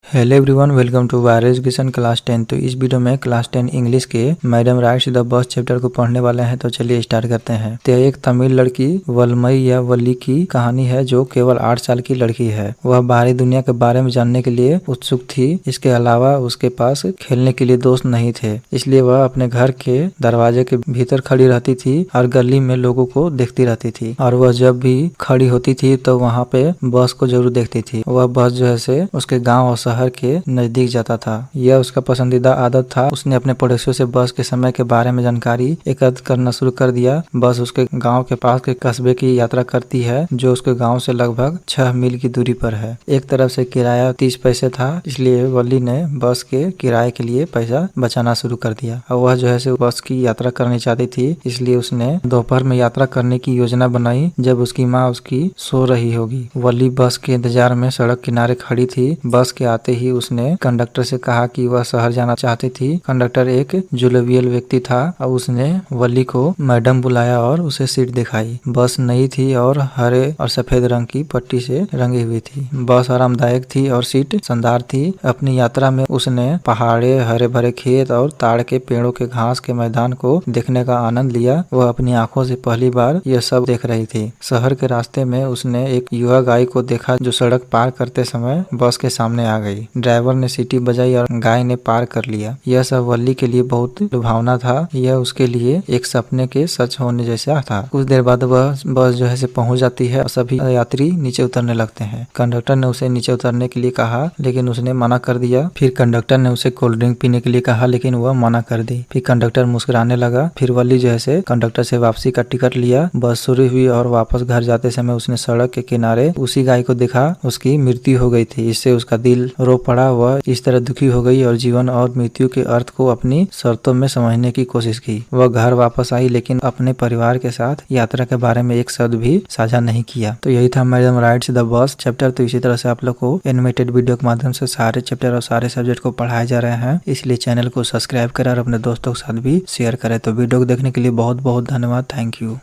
Hello everyone, welcome to wire education class 10। तो इस video में क्लास 10 इंग्लिश के madam rides the bus chapter को पढ़ने वाले हैं। तो चलिए स्टार्ट करते हैं। तो एक तमिल लड़की वलमई या वल्ली की कहानी है जो केवल 8 साल की लड़की है। वह बाहरी दुनिया के बारे में जानने के लिए उत्सुक थी। इसके अलावा उसके पास खेलने के लिए दोस्त नहीं थे, इसलिए वह अपने घर के दरवाजे के भीतर खड़ी रहती थी और गली में लोगों को देखती रहती थी। और वह जब भी खड़ी होती थी तो वहाँ पे बस को जरूर देखती थी। वह बस जो है उसके गाँव और शहर के नजदीक जाता था। यह उसका पसंदीदा आदत था। उसने अपने पड़ोसियों से बस के समय के बारे में जानकारी एकत्र करना शुरू कर दिया। बस उसके गांव के पास के कस्बे की यात्रा करती है जो उसके गांव से लगभग 6 मील की दूरी पर है। एक तरफ से किराया 30 पैसे था, इसलिए वल्ली ने बस के किराए के लिए पैसा बचाना शुरू कर दिया। और वह जो है बस की यात्रा करनी चाहती थी, इसलिए उसने दोपहर में यात्रा करने की योजना बनाई जब उसकी माँ उसकी सो रही होगी। वल्ली बस के इंतजार में सड़क किनारे खड़ी थी। बस के आते ही उसने कंडक्टर से कहा कि वह शहर जाना चाहती थी। कंडक्टर एक जुलवियल व्यक्ति था और उसने वल्ली को मैडम बुलाया और उसे सीट दिखाई। बस नई थी और हरे और सफेद रंग की पट्टी से रंगी हुई थी। बस आरामदायक थी और सीट शानदार थी। अपनी यात्रा में उसने पहाड़े, हरे भरे खेत और ताड़ के पेड़ों के घास के मैदान को देखने का आनंद लिया। वह अपनी आंखों से पहली बार यह सब देख रही थी। शहर के रास्ते में उसने एक युवा गाय को देखा जो सड़क पार करते समय बस के सामने आ गई। ड्राइवर ने सीटी बजाई और गाय ने पार कर लिया। यह सब वल्ली के लिए बहुत लुभावना था। यह उसके लिए एक सपने के सच होने जैसा था। कुछ देर बाद वह बस जो है पहुंच जाती है और सभी यात्री नीचे उतरने लगते हैं। कंडक्टर ने उसे नीचे उतरने के लिए कहा लेकिन उसने मना कर दिया। फिर कंडक्टर ने उसे कोल्ड ड्रिंक पीने के लिए कहा लेकिन वह मना कर दी। फिर कंडक्टर मुस्कुराने लगा। फिर वल्ली जो है कंडक्टर से वापसी का टिकट लिया। बस शुरू हुई और वापस घर जाते समय उसने सड़क के किनारे उसी गाय को देखा। उसकी मृत्यु हो गई थी। इससे उसका दिल रो पड़ा। वह इस तरह दुखी हो गई और जीवन और मृत्यु के अर्थ को अपनी शर्तों में समझने की कोशिश की। वह घर वापस आई लेकिन अपने परिवार के साथ यात्रा के बारे में एक शब्द भी साझा नहीं किया। तो यही था madam rides the bus chapter. तो इसी तरह से आप लोग को एनिमेटेड वीडियो के माध्यम से सारे चैप्टर और सारे सब्जेक्ट को पढ़ाए जा रहे हैं, इसलिए चैनल को सब्सक्राइब करें और अपने दोस्तों के साथ भी शेयर करें। तो वीडियो को देखने के लिए बहुत बहुत धन्यवाद। Thank you.